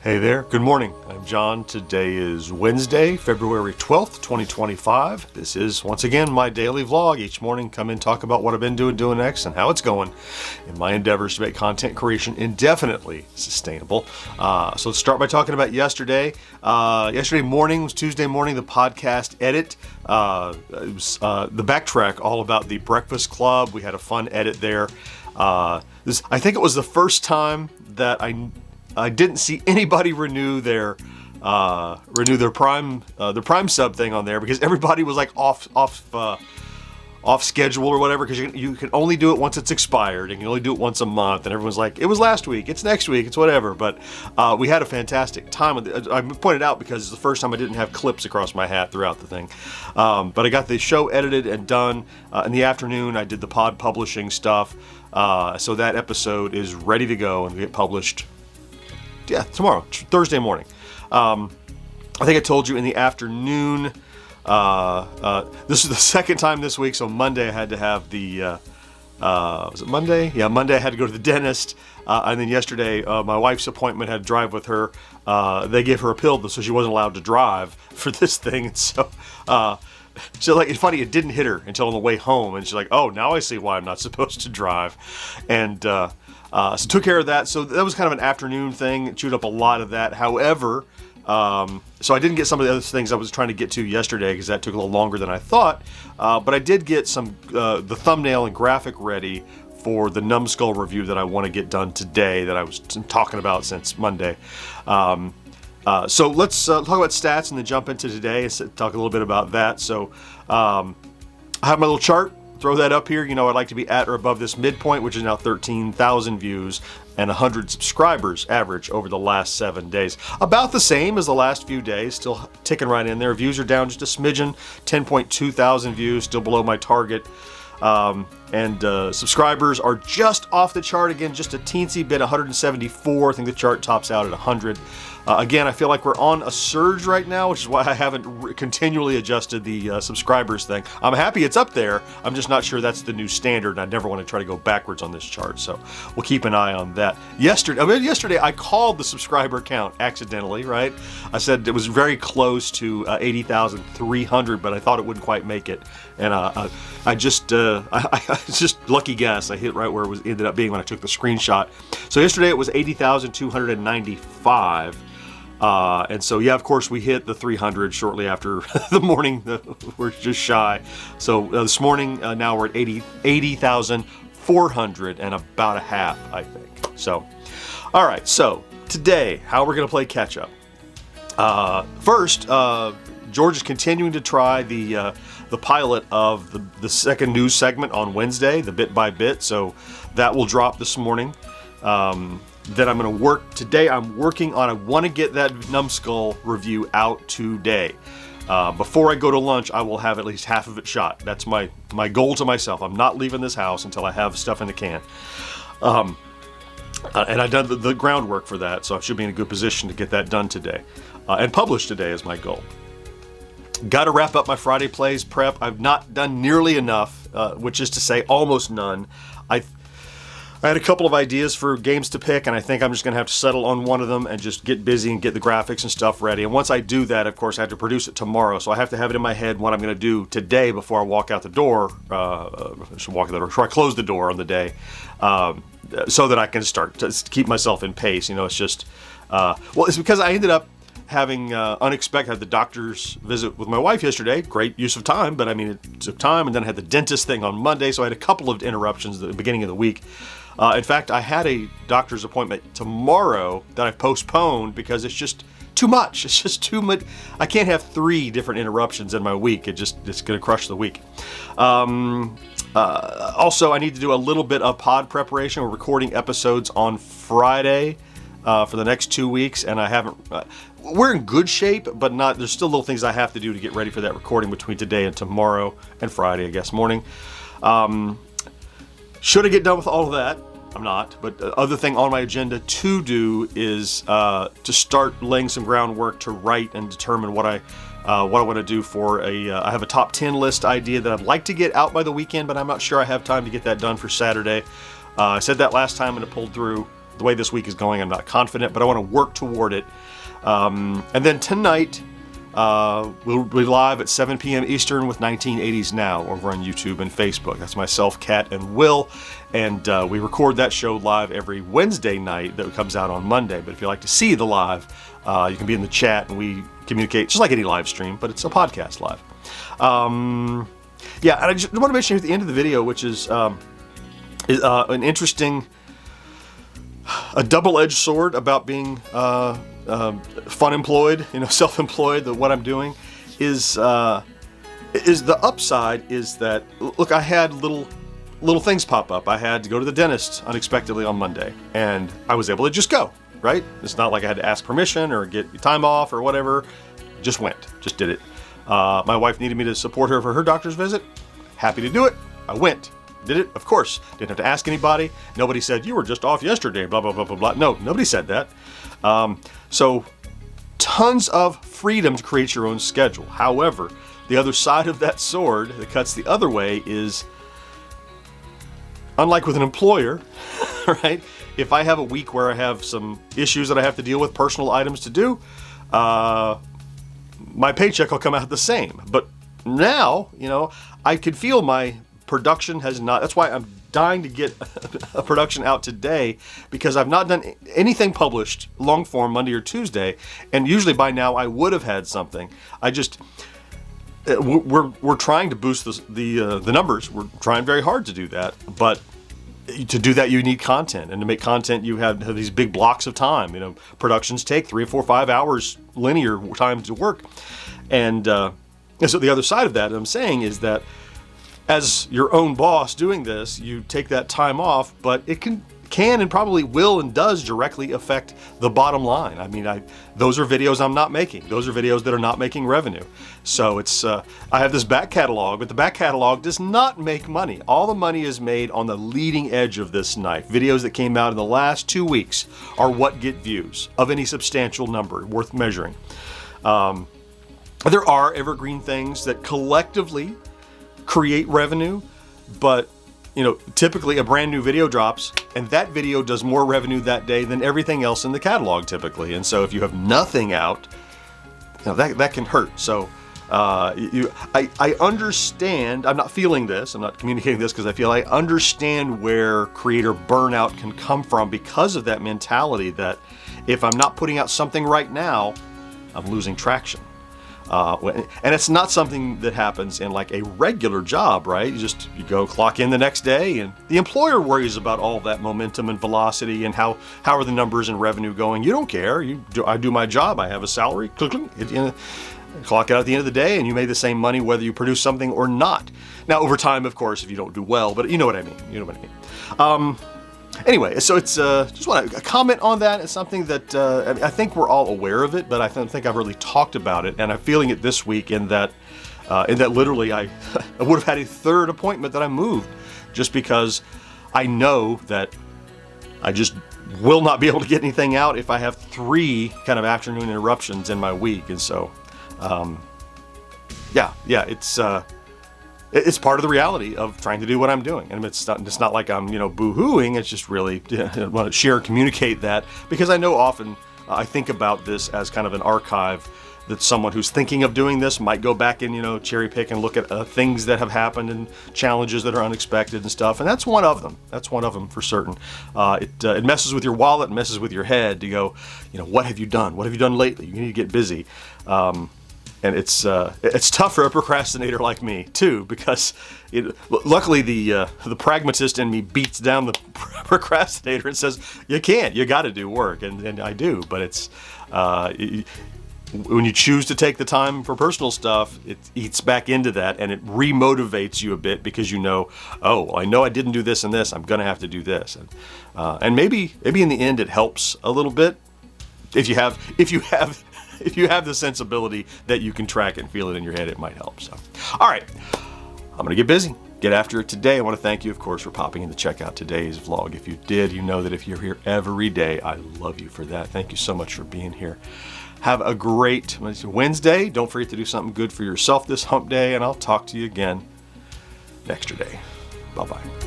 Hey there, good morning. I'm John. Today is Wednesday, February 12th, 2025. This is, once again, my daily vlog. Each morning, come in, talk about what I've been doing next, and how it's going in my endeavors to make content creation indefinitely sustainable. So let's start by talking about yesterday. Yesterday morning was Tuesday morning, the podcast edit. It was the backtrack all about the Breakfast Club. We had a fun edit there. I think it was the first time that I didn't see anybody renew their Prime sub thing on there, because everybody was like off schedule or whatever, because you can only do it once it's expired, and you can only do it once a month, and everyone's like, it was last week, it's next week, it's whatever. But we had a fantastic time. I pointed out because it's the first time I didn't have clips across my hat throughout the thing. But I got the show edited and done. In the afternoon, I did the pod publishing stuff. So that episode is ready to go and get published. Yeah, tomorrow, Thursday morning. I think I told you in the afternoon. This is the second time this week, so Monday I had to have the. Was it Monday? Yeah, Monday I had to go to the dentist, and then yesterday my wife's appointment had to drive with her. They gave her a pill, so she wasn't allowed to drive for this thing, and so. So like, it's funny, it didn't hit her until on the way home, and she's like, "Oh, now I see why I'm not supposed to drive," and. So took care of that. So that was kind of an afternoon thing. Chewed up a lot of that. However, so I didn't get some of the other things I was trying to get to yesterday, because that took a little longer than I thought. But I did get the thumbnail and graphic ready for the Numbskull review that I want to get done today, that I was talking about since Monday. So let's talk about stats and then jump into today and talk a little bit about that. So I have my little chart. Throw that up here. You know, I'd like to be at or above this midpoint, which is now 13,000 views and 100 subscribers average over the last 7 days. About the same as the last few days, still ticking right in there. Views are down just a smidgen, 10.2 thousand views, still below my target. And subscribers are just off the chart again, just a teensy bit, 174. I think the chart tops out at 100. Again, I feel like we're on a surge right now, which is why I haven't continually adjusted the subscribers thing. I'm happy it's up there. I'm just not sure that's the new standard, and I never want to try to go backwards on this chart. So we'll keep an eye on that. Yesterday I called the subscriber count accidentally, right? I said it was very close to 80,300, but I thought it wouldn't quite make it. And I just lucky guess. I hit right where it ended up being when I took the screenshot. So yesterday it was 80,295. And so, yeah, of course, we hit the 300 shortly after the morning. We're just shy. So this morning, now we're at 80,400 and about a half, I think. So, all right. So today, how we're going to play catch up. First, George is continuing to try the pilot of the second news segment on Wednesday, the Bit by Bit. So that will drop this morning. Then I'm going to work today. I'm working on, I want to get that Numbskull review out today. Before I go to lunch, I will have at least half of it shot. That's my goal to myself. I'm not leaving this house until I have stuff in the can. And I've done the groundwork for that, so I should be in a good position to get that done today. And published today is my goal. Got to wrap up my Friday Plays prep. I've not done nearly enough, which is to say almost none. I had a couple of ideas for games to pick, and I think I'm just going to have to settle on one of them and just get busy and get the graphics and stuff ready. And once I do that, of course, I have to produce it tomorrow. So I have to have it in my head what I'm going to do today before I walk out the door. Before I close the door on the day, so that I can start to keep myself in pace. You know, it's just, it's because I ended up having had the doctor's visit with my wife yesterday. Great use of time, but I mean, it took time. And then I had the dentist thing on Monday, so I had a couple of interruptions at the beginning of the week. In fact, I had a doctor's appointment tomorrow that I've postponed because it's just too much. It's just too much. I can't have 3 different interruptions in my week. It's going to crush the week. Also, I need to do a little bit of pod preparation. We're recording episodes on Friday for the next 2 weeks, and I haven't. We're in good shape, but not. There's still little things I have to do to get ready for that recording between today and tomorrow and Friday, I guess, morning. Should I get done with all of that? I'm not. But the other thing on my agenda to do is to start laying some groundwork to write and determine what I want to do for I have a top 10 list idea that I'd like to get out by the weekend, but I'm not sure I have time to get that done for Saturday. I said that last time and it pulled through. the way this week is going, I'm not confident, but I want to work toward it. And then tonight, we'll be live at 7 p.m. Eastern with 1980s Now over on YouTube and Facebook. That's myself, Kat, and Will. And we record that show live every Wednesday night that comes out on Monday. But if you'd like to see the live, you can be in the chat and we communicate just like any live stream, but it's a podcast live. Yeah, and I just want to mention here at the end of the video, which is an interesting, a double-edged sword about being funemployed, self-employed. What I'm doing is the upside is that, look, I had little things pop up. I had to go to the dentist unexpectedly on Monday, and I was able to just go, right? It's not like I had to ask permission or get time off or whatever. Just went, just did it. My wife needed me to support her for her doctor's visit. Happy to do it. I went. Did it, of course. Didn't have to ask anybody. Nobody said, you were just off yesterday, blah, blah, blah, blah, blah. No, nobody said that. So tons of freedom to create your own schedule. However, the other side of that sword that cuts the other way is, unlike with an employer, right? If I have a week where I have some issues that I have to deal with, personal items to do, my paycheck will come out the same. But now, I could feel my production has not, that's why I'm dying to get a production out today, because I've not done anything published long form Monday or Tuesday, and usually by now I would have had something. I just, we're trying to boost the numbers. We're trying very hard to do that, but to do that you need content, and to make content you have these big blocks of time. Productions take 3 or 4 or 5 hours linear time to work, and so the other side of that I'm saying is that as your own boss doing this, you take that time off, but it can and probably will and does directly affect the bottom line. I mean, those are videos I'm not making. Those are videos that are not making revenue. So it's I have this back catalog, but the back catalog does not make money. All the money is made on the leading edge of this knife. Videos that came out in the last 2 weeks are what get views of any substantial number worth measuring. There are evergreen things that collectively create revenue, but typically a brand new video drops and that video does more revenue that day than everything else in the catalog typically. And so if you have nothing out, that can hurt. So I understand, I'm not feeling this, I'm not communicating this because I understand where creator burnout can come from because of that mentality that if I'm not putting out something right now, I'm losing traction. And it's not something that happens in like a regular job, right? You go clock in the next day, and the employer worries about all that momentum and velocity and how are the numbers and revenue going. You don't care. I do my job. I have a salary. Clock out at the end of the day, and you made the same money whether you produce something or not. Now, over time, of course, if you don't do well, but you know what I mean. Anyway, so it's just want to comment on that. It's something that I think we're all aware of it, but I don't think I've really talked about it, and I'm feeling it this week in that literally I would have had a third appointment that I moved just because I know that I just will not be able to get anything out if I have 3 kind of afternoon interruptions in my week, and so it's part of the reality of trying to do what I'm doing. And it's not like I'm, boo-hooing. It's just really I want to share and communicate that, because I know often I think about this as kind of an archive that someone who's thinking of doing this might go back and, cherry pick and look at things that have happened and challenges that are unexpected and stuff. And that's one of them. That's one of them for certain. It messes with your wallet, it messes with your head to go, what have you done? What have you done lately? You need to get busy. And it's tough for a procrastinator like me too, because luckily the pragmatist in me beats down the procrastinator and says, you can't, you got to do work, and I do. But it's when you choose to take the time for personal stuff, it eats back into that, and it remotivates you a bit because I know I didn't do this and this, I'm gonna have to do this, and maybe in the end it helps a little bit if you have the sensibility that you can track it and feel it in your head. It might help. So, all right, I'm going to get busy, get after it today. I want to thank you, of course, for popping in to check out today's vlog. If you did, you know that if you're here every day, I love you for that. Thank you so much for being here. Have a great Wednesday. Don't forget to do something good for yourself this hump day, and I'll talk to you again next day. Bye-bye.